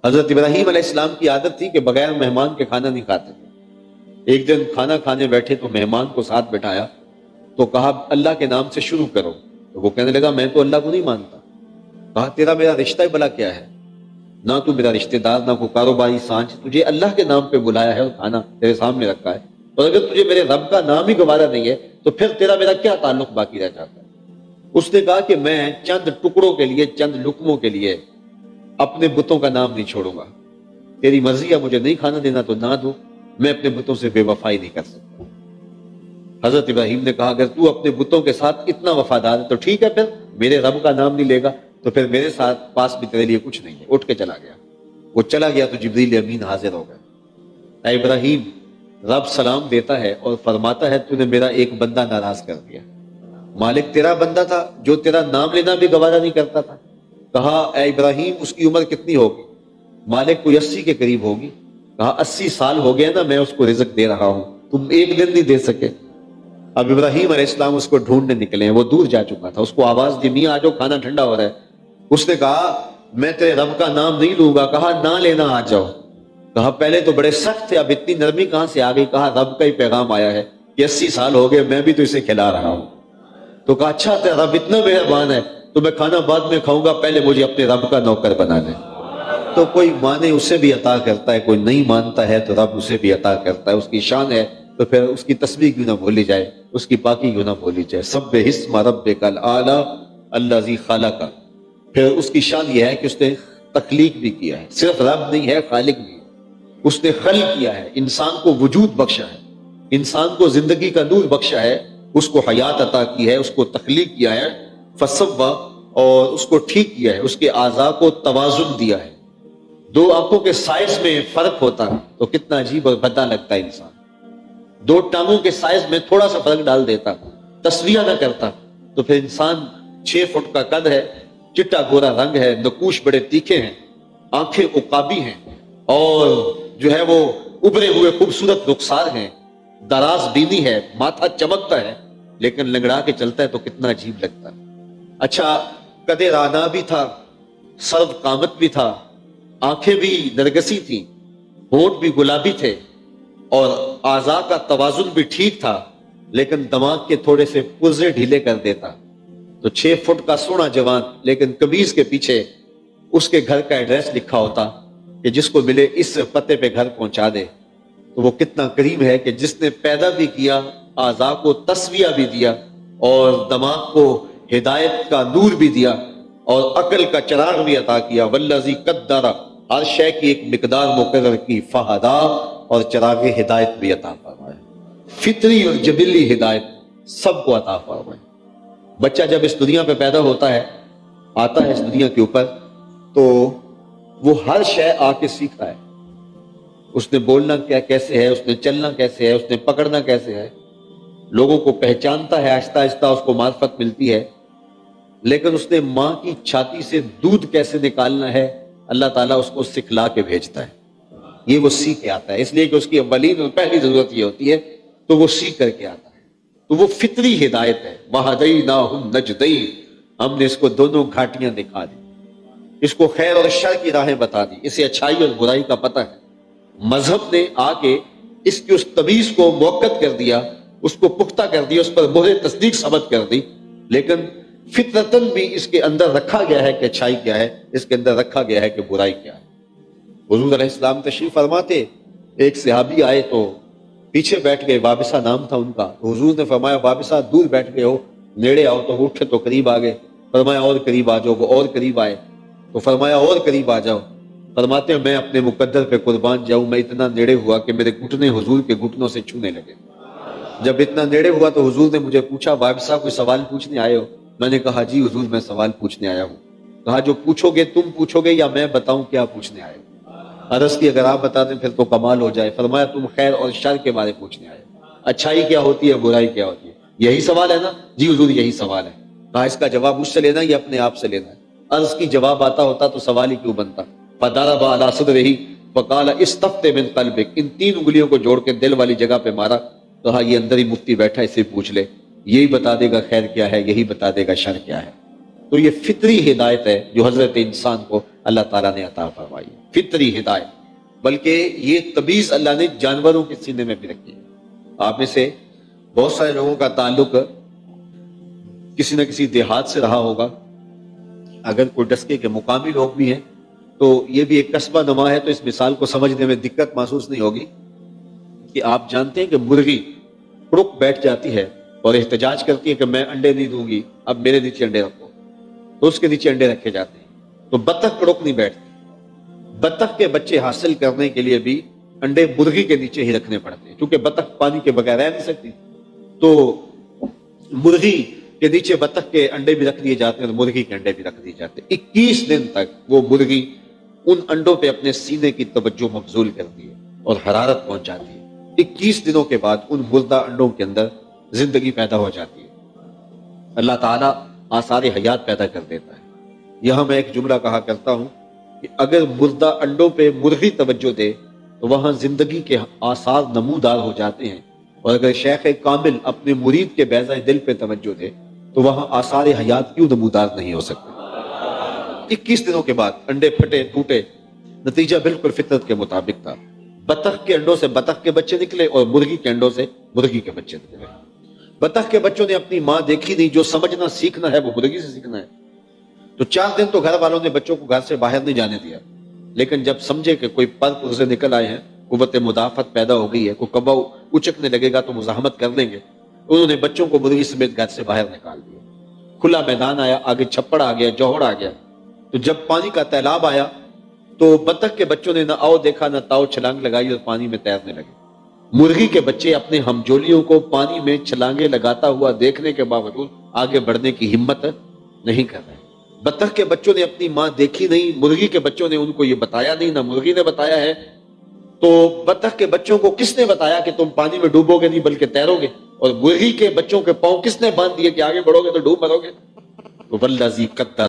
حضرت ابراہیم علیہ السلام کی عادت تھی کہ بغیر مہمان کے کھانا نہیں کھاتے تھے۔ ایک دن کھانا کھانے بیٹھے تو مہمان کو ساتھ بٹھایا تو کہا اللہ کے نام سے شروع کرو، تو وہ کہنے لگا میں تو اللہ کو نہیں مانتا۔ کہا تیرا میرا رشتہ بلا کیا ہے، نہ تو میرا رشتہ دار نہ کوئی کاروباری سانچ، تجھے اللہ کے نام پہ بلایا ہے اور کھانا تیرے سامنے رکھا ہے، اور اگر تجھے میرے رب کا نام ہی گوارا نہیں ہے تو پھر تیرا میرا کیا تعلق باقی رہ جاتا ہے۔ اس نے کہا کہ میں چند ٹکڑوں کے لیے، چند لقموں کے لیے اپنے بتوں کا نام نہیں چھوڑوں گا، تیری مرضی ہے مجھے نہیں کھانا دینا تو نہ دو، میں اپنے بتوں سے بے وفائی نہیں کر سکتا۔ حضرت ابراہیم نے کہا اگر تو اپنے بتوں کے ساتھ اتنا وفادار ہے تو ٹھیک ہے، پھر میرے رب کا نام نہیں لے گا تو پھر میرے ساتھ پاس بھی تیرے لیے کچھ نہیں ہے۔ اٹھ کے چلا گیا۔ وہ چلا گیا تو جبریل امین حاضر ہو گئے۔ اے ابراہیم، رب سلام دیتا ہے اور فرماتا ہے تو نے میرا ایک بندہ ناراض کر دیا۔ مالک تیرا بندہ تھا جو تیرا نام لینا بھی گوارا نہیں کرتا تھا۔ کہا اے ابراہیم اس کی عمر کتنی ہوگی؟ مالک کوئی 80 کے قریب ہوگی۔ کہا 80 سال ہو گئے نا میں اس کو رزق دے رہا ہوں، تم ایک دن نہیں دے سکے۔ اب ابراہیم علیہ السلام اس کو ڈھونڈنے نکلے ہیں، وہ دور جا چکا تھا۔ اس کو آواز دی میاں آ جاؤ کھانا ٹھنڈا ہو رہا ہے۔ اس نے کہا میں تیرے رب کا نام نہیں لوں گا۔ کہا نہ لینا آ جاؤ۔ کہا پہلے تو بڑے سخت تھے اب اتنی نرمی کہاں سے آ گئی؟ کہا رب کا ہی پیغام آیا ہے کہ 80 سال ہو گئے میں بھی تو اسے کھلا رہا ہوں۔ تو کہا اچھا تیرا رب اتنا مہربان ہے تو میں کھانا بعد میں کھاؤں گا، پہلے مجھے اپنے رب کا نوکر بنا دے۔ تو کوئی مانے اسے بھی عطا کرتا ہے، کوئی نہیں مانتا ہے تو رب اسے بھی عطا کرتا ہے، اس کی شان ہے تو پھر اس کی تسبیح کیوں نہ بولی جائے، اس کی پاکی کیوں نہ بولی جائے۔ سبح اسم ربک الاعلی الذی خلق۔ پھر اس کی شان یہ ہے کہ اس نے تخلیق بھی کیا ہے، صرف رب نہیں ہے خالق بھی ہے۔ اس نے خلق کیا ہے، انسان کو وجود بخشا ہے، انسان کو زندگی کا نور بخشا ہے، اس کو حیات عطا کی ہے، اس کو تخلیق کیا ہے، فسوا، اور اس کو ٹھیک کیا ہے، اس کے اعضاء کو توازن دیا ہے۔ دو آنکھوں کے سائز میں فرق ہوتا تو کتنا عجیب اور بھدا لگتا ہے انسان۔ دو ٹانگوں کے سائز میں تھوڑا سا فرق ڈال دیتا، تسویہ نہ کرتا تو پھر انسان 6 فٹ کا قد ہے، چٹا گورا رنگ ہے، نقوش بڑے تیکھے ہیں، آنکھیں عقابی ہیں، اور جو ہے وہ ابھرے ہوئے خوبصورت رخسار ہیں، دراز بینی ہے، ماتھا چمکتا ہے، لیکن لنگڑا کے چلتا ہے تو کتنا عجیب لگتا ہے۔ اچھا قد رانا بھی تھا، سرو قامت بھی تھا، آنکھیں بھی نرگسی تھیں، ہونٹ بھی گلابی تھے، اور اعضاء کا توازن بھی ٹھیک تھا، لیکن دماغ کے تھوڑے سے پرزے ڈھیلے کر دیتا۔ تو 6 فٹ کا سونا جوان، لیکن قمیض کے پیچھے اس کے گھر کا ایڈریس لکھا ہوتا کہ جس کو ملے اس پتے پہ گھر پہنچا دے۔ تو وہ کتنا کریم ہے کہ جس نے پیدا بھی کیا، اعضاء کو تسویہ بھی دیا، اور دماغ کو ہدایت کا نور بھی دیا، اور عقل کا چراغ بھی عطا کیا۔ والذی قدر، ہر شے کی ایک مقدار مقرر کی، فہدا، اور چراغ ہدایت بھی عطا فرمایا، فطری اور جبلی ہدایت سب کو عطا فرمایا۔ بچہ جب اس دنیا پہ پیدا ہوتا ہے، آتا ہے اس دنیا کے اوپر، تو وہ ہر شے آ کے سیکھتا ہے۔ اس نے بولنا کیا کیسے ہے، اس نے چلنا کیسے ہے، اس نے پکڑنا کیسے ہے، لوگوں کو پہچانتا ہے، آہستہ آہستہ اس کو معرفت ملتی ہے، لیکن اس نے ماں کی چھاتی سے دودھ کیسے نکالنا ہے اللہ تعالیٰ اس کو سکھلا کے بھیجتا ہے۔ یہ وہ سیکھ کے آتا ہے، اس لیے کہ اس کی اولین اور پہلی ضرورت یہ ہوتی ہے تو وہ سیکھ کر کے آتا ہے۔ تو وہ فطری ہدایت ہے۔ وَهَدَيْنَاهُ النَّجْدَيْنِ، ہم نے اس کو دونوں گھاٹیاں دکھا دی، اس کو خیر اور شر کی راہیں بتا دی، اسے اچھائی اور برائی کا پتہ ہے۔ مذہب نے آ کے اس کی اس تمیز کو موقت کر دیا، اس کو پختہ کر دیا، اس پر مہر تصدیق ثبت کر دی، لیکن فطرتاً بھی اس کے اندر رکھا گیا ہے کہ اچھائی کیا ہے، اس کے اندر رکھا گیا ہے کہ برائی کیا ہے۔ حضور علیہ السلام تشریف فرماتے، ایک صحابی آئے تو پیچھے بیٹھ گئے، وابسہ نام تھا ان کا۔ تو حضور نے فرمایا وابسہ دور بیٹھ گئے ہو، نیڑے آؤ، تو اٹھے تو قریب آ گئے۔ فرمایا اور قریب آ جاؤ، وہ اور قریب آئے، تو فرمایا اور قریب آ جاؤ۔ فرماتے ہیں میں اپنے مقدر پہ قربان جاؤں، میں اتنا نیڑے ہوا کہ میرے گھٹنے حضور کے گھٹنوں سے چھونے لگے۔ جب اتنا نیڑے ہوا تو حضور نے مجھے پوچھا وابسہ کوئی سوال پوچھنے آئے ہو؟ میں نے کہا جی حضور میں سوال پوچھنے آیا ہوں۔ کہا جو پوچھو گے تم پوچھو گے یا میں بتاؤں کیا پوچھنے آئے؟ عرض کی اگر آپ بتا دیں پھر تو کمال ہو جائے۔ فرمایا تم خیر اور شر کے بارے پوچھنے آئے، اچھائی کیا ہوتی ہے، برائی کیا ہوتی ہے، یہی سوال ہے نا؟ جی حضور یہی سوال ہے۔ کہا اس کا جواب مجھ سے لینا یا اپنے آپ سے لینا ہے؟ عرض کی جواب آتا ہوتا تو سوال ہی کیوں بنتا؟ فضرب علی صدرہ فقال استفت من قلبک، ان 3 انگلیوں کو جوڑ کے دل والی جگہ پہ مارا، کہا یہ اندر ہی مفتی بیٹھا ہے، اسے پوچھ لے، یہی بتا دے گا خیر کیا ہے، یہی بتا دے گا شر کیا ہے۔ تو یہ فطری ہدایت ہے جو حضرت انسان کو اللہ تعالیٰ نے عطا فرمائی ہے۔ فطری ہدایت، بلکہ یہ تمیز اللہ نے جانوروں کے سینے میں بھی رکھی ہے۔ آپ میں سے بہت سارے لوگوں کا تعلق کسی نہ کسی دیہات سے رہا ہوگا، اگر کوئی ڈسکے کے مقامی لوگ بھی ہیں تو یہ بھی ایک قصبہ نما ہے، تو اس مثال کو سمجھنے میں دقت محسوس نہیں ہوگی کہ آپ جانتے ہیں کہ مرغی رک بیٹھ جاتی ہے اور احتجاج کرتی ہے کہ میں انڈے نہیں دوں گی، اب میرے نیچے انڈے رکھو، تو اس کے نیچے انڈے رکھے جاتے ہیں۔ تو بطخ رک نہیں بیٹھتی، بطخ کے بچے حاصل کرنے کے لیے بھی انڈے مرغی کے نیچے ہی رکھنے پڑتے ہیں، کیونکہ بطخ پانی کے بغیر رہ نہیں سکتی، تو مرغی کے نیچے بطخ کے انڈے بھی رکھ دیے جاتے ہیں اور مرغی کے انڈے بھی رکھ دیے جاتے ہیں۔ 21 دن تک وہ مرغی ان انڈوں پہ اپنے سینے کی توجہ مبذول کرتی ہے اور حرارت پہنچاتی ہے۔ 21 دنوں کے بعد ان مردہ انڈوں کے اندر زندگی پیدا ہو جاتی ہے، اللہ تعالیٰ آثار حیات پیدا کر دیتا ہے۔ یہاں میں ایک جملہ کہا کرتا ہوں کہ اگر مردہ انڈوں پہ مرغی توجہ دے تو وہاں زندگی کے آثار نمودار ہو جاتے ہیں، اور اگر شیخ کامل اپنے مرید کے بیضہ دل پہ توجہ دے تو وہاں آثار حیات کیوں نمودار نہیں ہو سکتے۔ 21 دنوں کے بعد انڈے پھٹے ٹوٹے، نتیجہ بالکل فطرت کے مطابق تھا، بطخ کے انڈوں سے بطخ کے بچے نکلے اور مرغی کے انڈوں سے مرغی کے بچے نکلے۔ بطخ کے بچوں نے اپنی ماں دیکھی نہیں، جو سمجھنا سیکھنا ہے وہ مرغی سے سیکھنا ہے، تو 4 دن تو گھر والوں نے بچوں کو گھر سے باہر نہیں جانے دیا، لیکن جب سمجھے کہ کوئی پر پرزے نکل آئے ہیں، قوت مدافعت پیدا ہو گئی ہے، کوئی کبا اچکنے لگے گا تو مزاحمت کر لیں گے، انہوں نے بچوں کو مرغی سمیت گھر سے باہر نکال دیا۔ کھلا میدان آیا، آگے چھپڑ آ گیا، جوہر آ گیا، تو جب پانی کا تیلاب آیا تو بطخ کے بچوں نے نہ آؤ دیکھا نہ تاؤ، چھلانگ لگائی اور پانی میں تیرنے لگے۔ مرغی کے بچے اپنے ہمجولیوں کو پانی میں چھلانگیں لگاتا ہوا دیکھنے کے باوجود آگے بڑھنے کی ہمت نہیں کر رہے۔ بطخ کے بچوں نے اپنی ماں دیکھی نہیں، مرغی کے بچوں نے ان کو یہ بتایا نہیں، نہ مرغی نے بتایا ہے، تو بطخ کے بچوں کو کس نے بتایا کہ تم پانی میں ڈوبو گے نہیں بلکہ تیرو گے، اور مرغی کے بچوں کے پاؤں کس نے باندھ دیے کہ آگے بڑھو گے تو ڈوب مرو گے؟ تو والذی قدر